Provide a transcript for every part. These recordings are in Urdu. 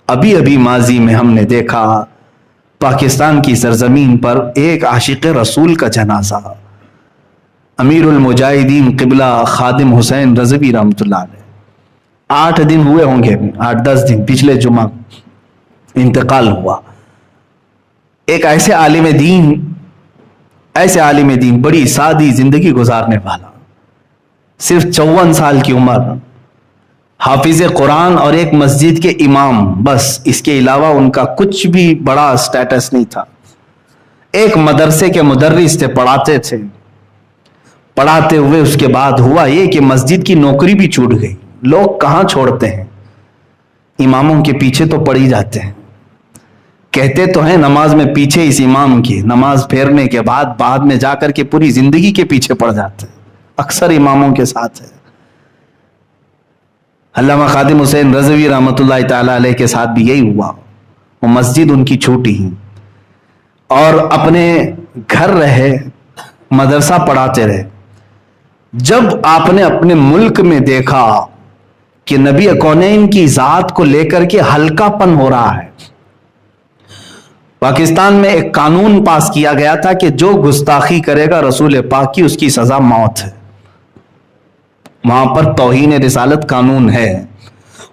ابھی ابھی ماضی میں ہم نے دیکھا پاکستان کی سرزمین پر ایک عاشق رسول کا جنازہ، امیر المجاہدین قبلہ خادم حسین رضوی رحمۃ اللہ علیہ، 8 دن ہوئے ہوں گے، 8-10 دن، پچھلے جمعہ انتقال ہوا۔ ایک ایسے عالم دین، بڑی سادی زندگی گزارنے والا، صرف 54 سال کی عمر، حافظ قرآن اور ایک مسجد کے امام، بس اس کے علاوہ ان کا کچھ بھی بڑا سٹیٹس نہیں تھا۔ ایک مدرسے کے مدرس تھے، پڑھاتے تھے، پڑھاتے ہوئے اس کے بعد ہوا یہ کہ مسجد کی نوکری بھی چھوٹ گئی۔ لوگ کہاں چھوڑتے ہیں، اماموں کے پیچھے تو پڑ ہی جاتے ہیں، کہتے تو ہیں نماز میں پیچھے اس امام کی، نماز پھیرنے کے بعد میں جا کر کے پوری زندگی کے پیچھے پڑ جاتے ہیں، اکثر اماموں کے ساتھ ہے۔ علامہ خادم حسین رضوی رحمۃ اللہ تعالی علیہ کے ساتھ بھی یہی ہوا، وہ مسجد ان کی چھوٹی ہی، اور اپنے گھر رہے، مدرسہ پڑھاتے رہے۔ جب آپ نے اپنے ملک میں دیکھا کہ نبی کونین کی ذات کو لے کر کے ہلکا پن ہو رہا ہے، پاکستان میں ایک قانون پاس کیا گیا تھا کہ جو گستاخی کرے گا رسول پاک کی، اس کی سزا موت ہے۔ وہاں پر توہین رسالت قانون ہے۔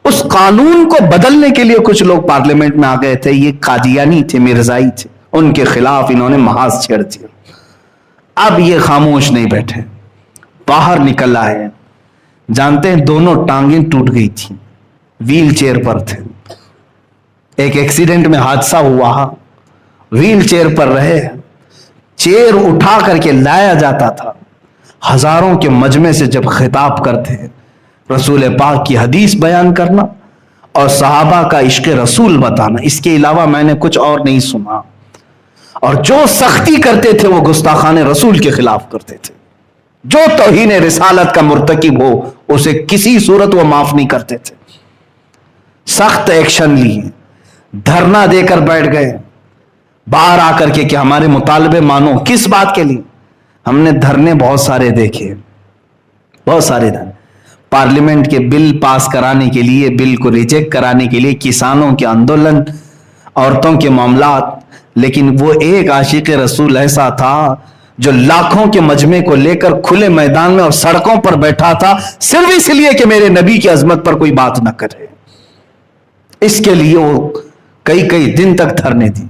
اس قانون کو بدلنے کے لیے کچھ لوگ پارلیمنٹ میں آ گئے تھے، یہ قادیانی تھے، مرزائی تھے، ان کے خلاف انہوں نے محاذ چھیڑ دیا۔ اب یہ خاموش نہیں بیٹھے، باہر نکل آئے۔ جانتے ہیں دونوں ٹانگیں ٹوٹ گئی تھیں، ویل چیئر پر تھے، ایک ایکسیڈنٹ میں حادثہ ہوا، ویل چیئر پر رہے، چیئر اٹھا کر کے لایا جاتا تھا، ہزاروں کے مجمع سے جب خطاب کرتے رسول پاک کی حدیث بیان کرنا اور صحابہ کا عشق رسول بتانا، اس کے علاوہ میں نے کچھ اور نہیں سنا۔ اور جو سختی کرتے تھے وہ گستاخان رسول کے خلاف کرتے تھے، جو توہین رسالت کا مرتکب ہو اسے کسی صورت وہ معاف نہیں کرتے تھے۔ سخت ایکشن لیے، دھرنا دے کر بیٹھ گئے، باہر آ کر کے کہ ہمارے مطالبے مانو۔ کس بات کے لیے؟ ہم نے دھرنے بہت سارے دیکھے، بہت سارے دھرنے، پارلیمنٹ کے بل پاس کرانے کے لیے، بل کو ریجیکٹ کرانے کے لیے، کسانوں کے آندولن، عورتوں کے معاملات، لیکن وہ ایک عاشق رسول ایسا تھا جو لاکھوں کے مجمع کو لے کر کھلے میدان میں اور سڑکوں پر بیٹھا تھا، صرف اس لیے کہ میرے نبی کی عظمت پر کوئی بات نہ کرے۔ اس کے لیے وہ کئی دن تک دھرنے دی۔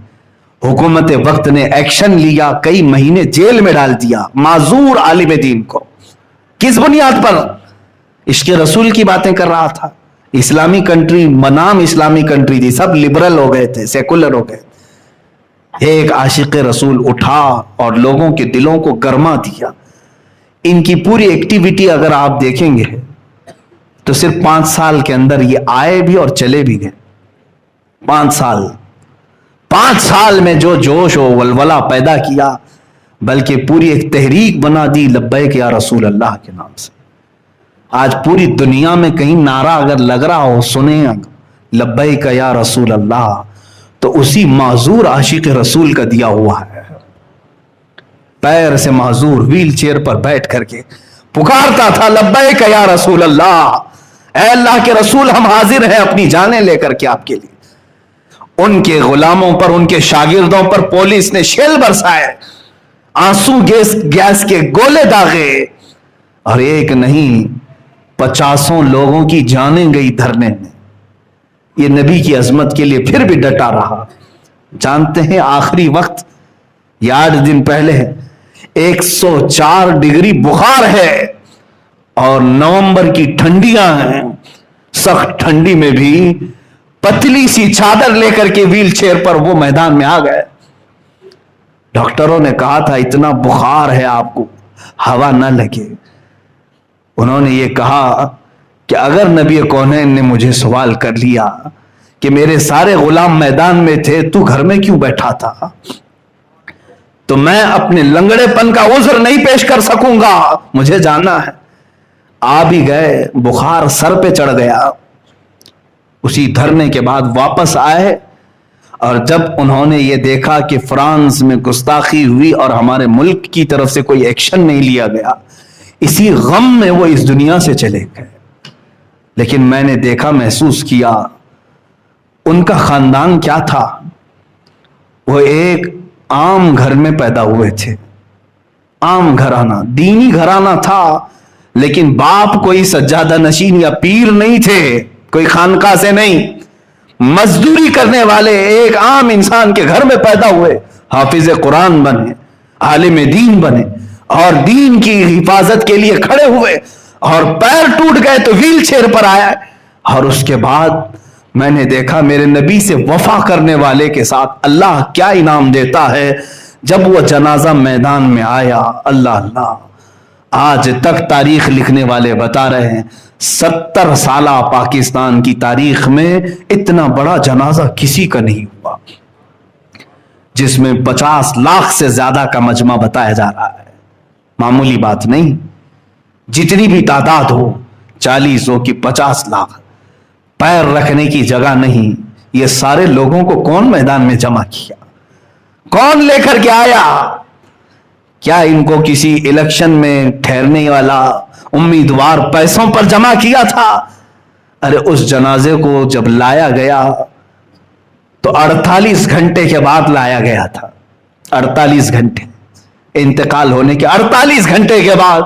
حکومت وقت نے ایکشن لیا، کئی مہینے جیل میں ڈال دیا معذور عالم دین کو۔ کس بنیاد پر؟ عشق رسول کی باتیں کر رہا تھا۔ اسلامی کنٹری، بنام اسلامی کنٹری تھی، سب لبرل ہو گئے تھے، سیکولر ہو گئے۔ ایک عاشق رسول اٹھا اور لوگوں کے دلوں کو گرما دیا۔ ان کی پوری ایکٹیویٹی اگر آپ دیکھیں گے تو صرف 5 سال کے اندر یہ آئے بھی اور چلے بھی گئے۔ 5 سال میں جو جوش و ولولہ پیدا کیا، بلکہ پوری ایک تحریک بنا دی لبیک یا رسول اللہ کے نام سے۔ آج پوری دنیا میں کہیں نعرہ اگر لگ رہا ہو، سنیں لبیک یا رسول اللہ، تو اسی معذور عاشق رسول کا دیا ہوا ہے۔ پیر سے معذور، ویل چیئر پر بیٹھ کر کے پکارتا تھا لبیک یا رسول اللہ، اے اللہ کے رسول ہم حاضر ہیں اپنی جانیں لے کر کے آپ کے لیے۔ ان کے غلاموں پر، ان کے شاگردوں پر پولیس نے شیل برسائے، آنسو گیس کے گولے داغے، اور ایک نہیں 50 لوگوں کی جانیں گئی دھرنے میں۔ یہ نبی کی عظمت کے لیے پھر بھی ڈٹا رہا۔ جانتے ہیں آخری وقت، یہ 8 دن پہلے 104 ڈگری بخار ہے اور نومبر کی ٹھنڈیاں ہیں، سخت ٹھنڈی میں بھی پتلی سی چادر لے کر کے ویل چیئر پر وہ میدان میں آ گئے۔ ڈاکٹروں نے کہا تھا اتنا بخار ہے آپ کو ہوا نہ لگے۔ انہوں نے یہ کہا کہ اگر نبی کونین نے مجھے سوال کر لیا کہ میرے سارے غلام میدان میں تھے، تو گھر میں کیوں بیٹھا تھا، تو میں اپنے لنگڑے پن کا عذر نہیں پیش کر سکوں گا، مجھے جانا ہے۔ آ بھی گئے، بخار سر پہ چڑھ گیا۔ اسی دھرنے کے بعد واپس آئے، اور جب انہوں نے یہ دیکھا کہ فرانس میں گستاخی ہوئی اور ہمارے ملک کی طرف سے کوئی ایکشن نہیں لیا گیا، اسی غم میں وہ اس دنیا سے چلے گئے۔ لیکن میں نے دیکھا، محسوس کیا، ان کا خاندان کیا تھا؟ وہ ایک عام گھر میں پیدا ہوئے تھے، عام گھرانہ، دینی گھرانہ تھا، لیکن باپ کوئی سجادہ نشین یا پیر نہیں تھے، کوئی خانقاہ سے نہیں، مزدوری کرنے والے ایک عام انسان کے گھر میں پیدا ہوئے، حافظ قرآن بنے، عالم دین بنے، اور دین کی حفاظت کے لیے کھڑے ہوئے، اور پیر ٹوٹ گئے تو ویل چیئر پر آیا۔ اور اس کے بعد میں نے دیکھا میرے نبی سے وفا کرنے والے کے ساتھ اللہ کیا انعام دیتا ہے جب وہ جنازہ میدان میں آیا۔ اللہ اللہ، آج تک تاریخ لکھنے والے بتا رہے ہیں 70 سالہ پاکستان کی تاریخ میں اتنا بڑا جنازہ کسی کا نہیں ہوا، جس میں 50 لاکھ سے زیادہ کا مجمع بتایا جا رہا ہے۔ معمولی بات نہیں، جتنی بھی تعداد ہو، 40 ہو کہ 50 لاکھ، پیر رکھنے کی جگہ نہیں۔ یہ سارے لوگوں کو کون میدان میں جمع کیا؟ کون لے کر کے آیا؟ کیا ان کو کسی الیکشن میں ٹھہرنے والا امیدوار پیسوں پر جمع کیا تھا؟ ارے اس جنازے کو جب لایا گیا تو 48 گھنٹے کے بعد لایا گیا تھا، 48 گھنٹے انتقال ہونے کے 48 گھنٹے کے بعد۔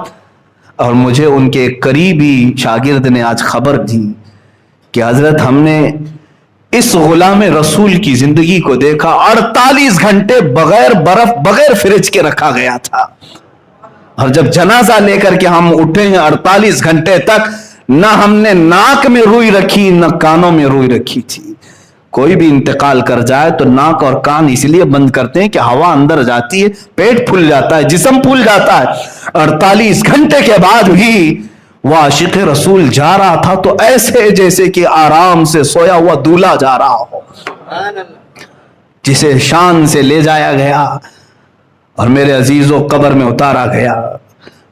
اور مجھے ان کے قریبی شاگرد نے آج خبر دی کہ حضرت ہم نے اس غلام رسول کی زندگی کو دیکھا، 48 گھنٹے بغیر برف بغیر فریج کے رکھا گیا تھا، اور جب جنازہ لے کر کے ہم اٹھے ہیں 48 گھنٹے تک نہ ہم نے ناک میں روئی رکھی نہ کانوں میں روئی رکھی تھی۔ کوئی بھی انتقال کر جائے تو ناک اور کان اس لیے بند کرتے ہیں کہ ہوا اندر جاتی ہے، پیٹ پھول جاتا ہے، جسم پھول جاتا ہے۔ 48 گھنٹے کے بعد بھی وہ عاشق رسول جا رہا تھا تو ایسے جیسے کہ آرام سے سویا ہوا دولہا جا رہا ہو، جسے شان سے لے جایا گیا اور میرے عزیزوں قبر میں اتارا گیا۔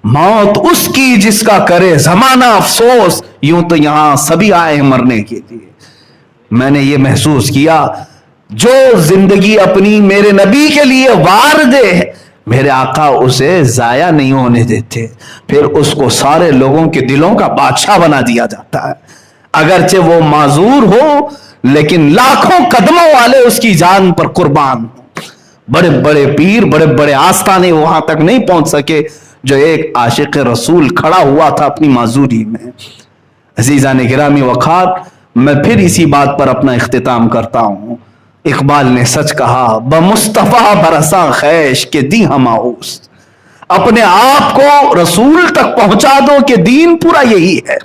موت اس کی جس کا کرے زمانہ افسوس، یوں تو یہاں سبھی آئے ہیں مرنے کے لیے۔ میں نے یہ محسوس کیا، جو زندگی اپنی میرے نبی کے لیے وار دے، میرے آقا اسے ضائع نہیں ہونے دیتے، پھر اس کو سارے لوگوں کے دلوں کا بادشاہ بنا دیا جاتا ہے۔ اگرچہ وہ معذور ہو لیکن لاکھوں قدموں والے اس کی جان پر قربان ہو۔ بڑے بڑے پیر، بڑے بڑے آستانے وہاں تک نہیں پہنچ سکے جو ایک عاشق رسول کھڑا ہوا تھا اپنی معذوری میں۔ عزیزان گرامی وقار، میں پھر اسی بات پر اپنا اختتام کرتا ہوں۔ اقبال نے سچ کہا، بمصطفیٰ برساں خیش کے دی ہماؤس، اپنے آپ کو رسول تک پہنچا دو کہ دین پورا یہی ہے۔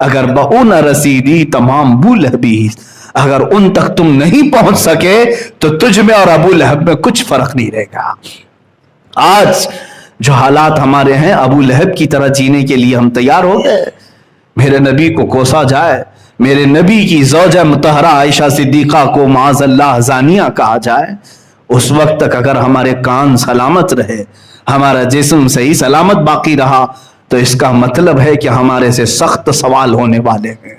اگر بہو نہ رسیدی تمام ابو لہبی، اگر ان تک تم نہیں پہنچ سکے تو تجھ میں اور ابو لہب میں کچھ فرق نہیں رہے گا۔ آج جو حالات ہمارے ہیں، ابو لہب کی طرح جینے کے لیے ہم تیار ہو گئے؟ میرے نبی کو کوسا جائے، میرے نبی کی زوجہ مطہرہ عائشہ صدیقہ کو معاذ اللہ زانیہ کہا جائے، اس وقت تک اگر ہمارے کان سلامت رہے، ہمارا جسم صحیح سلامت باقی رہا، تو اس کا مطلب ہے کہ ہمارے سے سخت سوال ہونے والے ہیں۔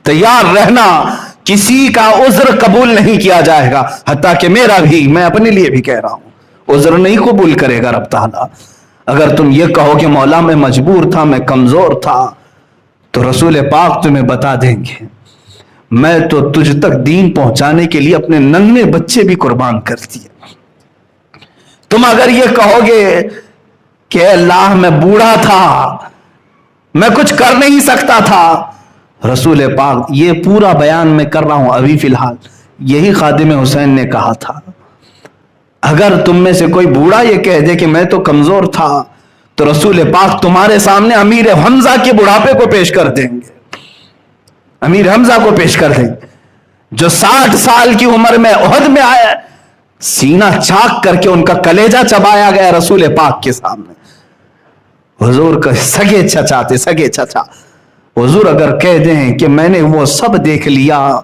تیار رہنا، کسی کا عذر قبول نہیں کیا جائے گا، حتیٰ کہ میرا بھی، میں اپنے لیے بھی کہہ رہا ہوں، عذر نہیں قبول کرے گا رب تعالیٰ۔ اگر تم یہ کہو کہ مولا میں مجبور تھا، میں کمزور تھا، تو رسول پاک تمہیں بتا دیں گے میں تو تجھ تک دین پہنچانے کے لیے اپنے ننھے بچے بھی قربان کر دیے۔ تم اگر یہ کہو گے کہ اللہ میں بوڑھا تھا، میں کچھ کر نہیں سکتا تھا، رسول پاک یہ پورا بیان میں کر رہا ہوں ابھی فی الحال، یہی خادم حسین نے کہا تھا۔ اگر تم میں سے کوئی بوڑھا یہ کہہ دے کہ میں تو کمزور تھا، تو رسول پاک تمہارے سامنے امیر حمزہ کے بڑھاپے کو پیش کر دیں گے، امیر حمزہ کو پیش کر دیں گے، جو 60 سال کی عمر میں احد میں آیا، سینہ چاک کر کے ان کا کلیجہ چبایا گیا رسول پاک کے سامنے۔ حضور کا سگے چچا تھے، سگے چچا۔ حضور اگر کہہ دیں کہ میں نے وہ سب دیکھ لیا،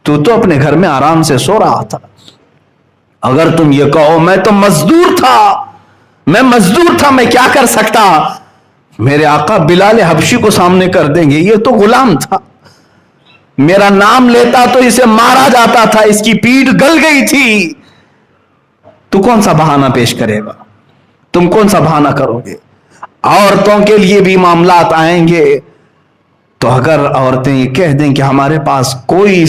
تو اپنے گھر میں آرام سے سو رہا تھا۔ اگر تم یہ کہو میں تو مزدور تھا، میں کیا کر سکتا، میرے آقا بلال حبشی کو سامنے کر دیں گے، یہ تو غلام تھا، میرا نام لیتا تو اسے مارا جاتا تھا، اس کی پیٹھ گل گئی تھی۔ تو کون سا بہانہ پیش کرے گا؟ تم کون سا بہانہ کرو گے؟ عورتوں کے لیے بھی معاملات آئیں گے، تو اگر عورتیں یہ کہہ دیں کہ ہمارے پاس کوئی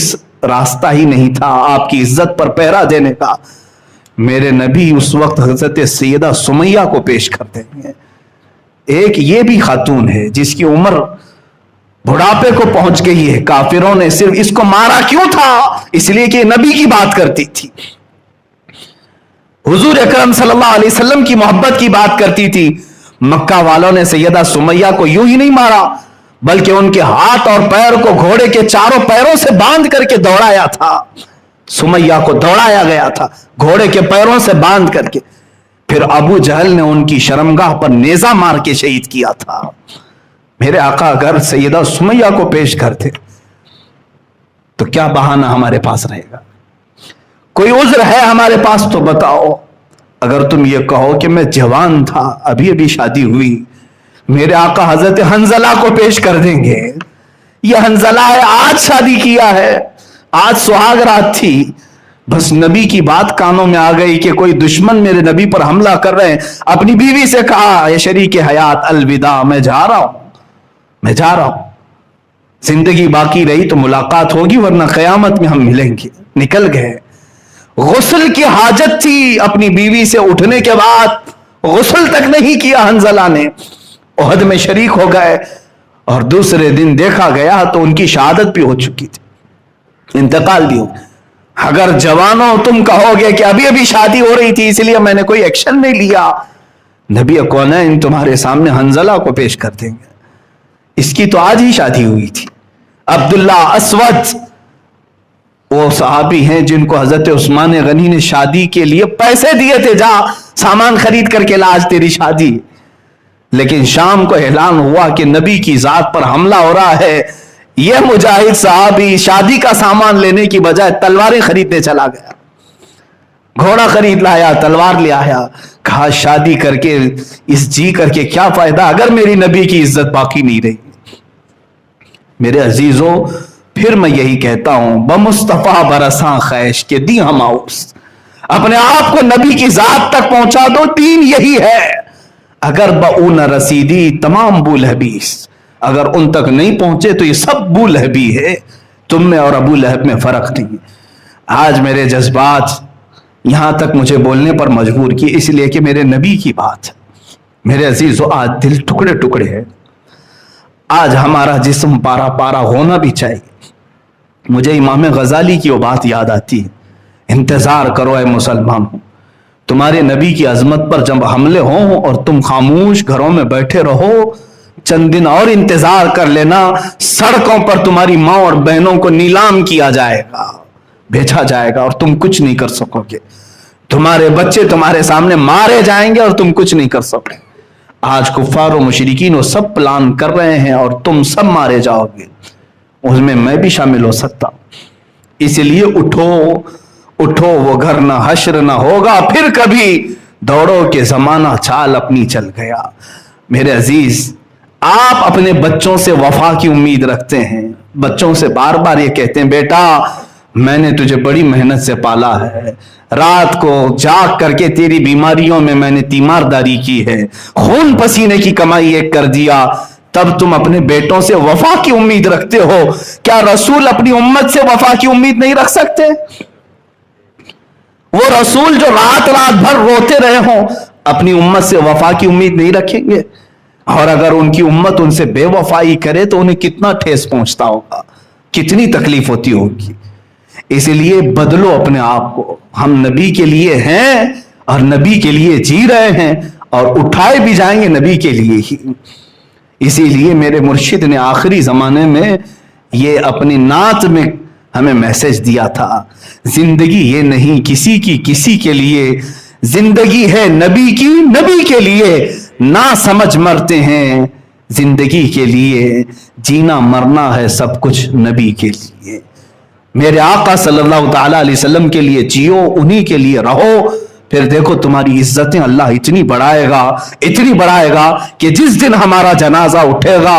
راستہ ہی نہیں تھا آپ کی عزت پر پہرا دینے کا۔ میرے نبی اس وقت حضرت سیدہ سمیہ کو پیش کرتے ہیں۔ ایک یہ بھی خاتون ہے جس کی عمر بڑھاپے کو پہنچ گئی ہے، کافروں نے صرف اس کو مارا کیوں تھا؟ اس لیے کہ نبی کی بات کرتی تھی، حضور اکرم صلی اللہ علیہ وسلم کی محبت کی بات کرتی تھی۔ مکہ والوں نے سیدہ سمیہ کو یوں ہی نہیں مارا، بلکہ ان کے ہاتھ اور پیر کو گھوڑے کے چاروں پیروں سے باندھ کر کے دوڑایا تھا۔ سمیہ کو دوڑایا گیا تھا گھوڑے کے پیروں سے باندھ کر کے، پھر ابو جہل نے ان کی شرمگاہ پر نیزہ مار کے شہید کیا تھا۔ میرے آقا اگر سیدہ سمیہ کو پیش کرتے تو کیا بہانہ ہمارے پاس رہے گا؟ کوئی عذر ہے ہمارے پاس تو بتاؤ۔ اگر تم یہ کہو کہ میں جوان تھا، ابھی ابھی شادی ہوئی، میرے آقا حضرت حنظلہ کو پیش کر دیں گے۔ یہ حنظلہ ہے، آج شادی کیا ہے، آج سہاگ رات تھی، بس نبی کی بات کانوں میں آ گئی کہ کوئی دشمن میرے نبی پر حملہ کر رہے ہیں۔ اپنی بیوی سے کہا، اے شریک حیات الوداع، میں جا رہا ہوں، زندگی باقی رہی تو ملاقات ہوگی، ورنہ قیامت میں ہم ملیں گے۔ نکل گئے۔ غسل کی حاجت تھی اپنی بیوی سے اٹھنے کے بعد، غسل تک نہیں کیا حنظلہ نے، احد میں شریک ہو گئے، اور دوسرے دن دیکھا گیا تو ان کی شہادت بھی ہو چکی تھی، انتقال بھی ہو۔ اگر جوانوں تم کہو گے کہ ابھی ابھی شادی ہو رہی تھی اس لیے میں نے کوئی ایکشن نہیں لیا، نبی کونین تمہارے سامنے حنظلہ کو پیش کر دیں گے۔ اس کی تو آج ہی شادی ہوئی تھی۔ عبداللہ اسود وہ صحابی ہیں جن کو حضرت عثمان غنی نے شادی کے لیے پیسے دیے تھے، جا سامان خرید کر کے لاج تیری شادی، لیکن شام کو اعلان ہوا کہ نبی کی ذات پر حملہ ہو رہا ہے، یہ مجاہد صحابی شادی کا سامان لینے کی بجائے تلواریں خریدنے چلا گیا، گھوڑا خرید لایا، تلوار لے آیا، کہا شادی کر کے اس جی کر کے کیا فائدہ اگر میری نبی کی عزت باقی نہیں رہی۔ میرے عزیزوں، پھر میں یہی کہتا ہوں، بمصطفیٰ برساں خیش کے دی ہم آؤس، اپنے آپ کو نبی کی ذات تک پہنچا دو، دین یہی ہے۔ اگر بؤ نہ رسیدی تمام بو لہبیس، اگر ان تک نہیں پہنچے تو یہ سب بو لہبی ہے، تم میں اور ابو لہب میں فرق نہیں۔ آج میرے جذبات یہاں تک مجھے بولنے پر مجبور کی، اس لیے کہ میرے نبی کی بات ہے۔ میرے عزیزو، آج دل ٹکڑے ٹکڑے ہے، آج ہمارا جسم پارا پارا ہونا بھی چاہیے۔ مجھے امام غزالی کی وہ بات یاد آتی ہے، انتظار کرو اے مسلمانوں، تمہارے نبی کی عظمت پر جب حملے ہوں اور تم خاموش گھروں میں بیٹھے رہو، چند دن اور انتظار کر لینا، سڑکوں پر تمہاری ماں اور بہنوں کو نیلام کیا جائے گا، بیچا جائے گا، اور تم کچھ نہیں کر سکو گے۔ تمہارے بچے تمہارے سامنے مارے جائیں گے اور تم کچھ نہیں کر سکو۔ آج کفار و مشرکین وہ سب پلان کر رہے ہیں اور تم سب مارے جاؤ گے، اس میں میں بھی شامل ہو سکتا ہوں۔ اس لیے اٹھو اٹھو، وہ گھر نہ حشر نہ ہوگا پھر کبھی، دوڑو کہ زمانہ چال اپنی چل گیا۔ میرے عزیز، آپ اپنے بچوں سے وفا کی امید رکھتے ہیں، بچوں سے بار بار یہ کہتے ہیں، بیٹا میں نے تجھے بڑی محنت سے پالا ہے، رات کو جاگ کر کے تیری بیماریوں میں نے تیمارداری کی ہے، خون پسینے کی کمائی ایک کر دیا، تب تم اپنے بیٹوں سے وفا کی امید رکھتے ہو۔ کیا رسول اپنی امت سے وفا کی امید نہیں رکھ سکتے؟ وہ رسول جو رات بھر روتے رہے ہوں، اپنی امت سے وفا کی امید نہیں رکھیں گے؟ اور اگر ان کی امت ان سے بے وفائی کرے تو انہیں کتنا ٹھیس پہنچتا ہوگا، کتنی تکلیف ہوتی ہوگی۔ اسی لیے بدلو اپنے آپ کو، ہم نبی کے لیے ہیں اور نبی کے لیے جی رہے ہیں، اور اٹھائے بھی جائیں گے نبی کے لیے ہی۔ اسی لیے میرے مرشد نے آخری زمانے میں یہ اپنی نعت میں ہمیں میسج دیا تھا، زندگی یہ نہیں کسی کی کسی کے لیے، زندگی ہے نبی کی نبی کے لیے، نہ سمجھ مرتے ہیں زندگی کے لیے، جینا مرنا ہے سب کچھ نبی کے لیے۔ میرے آقا صلی اللہ تعالی علیہ وسلم کے لیے جیو، انہی کے لیے رہو، پھر دیکھو تمہاری عزتیں اللہ اتنی بڑھائے گا کہ جس دن ہمارا جنازہ اٹھے گا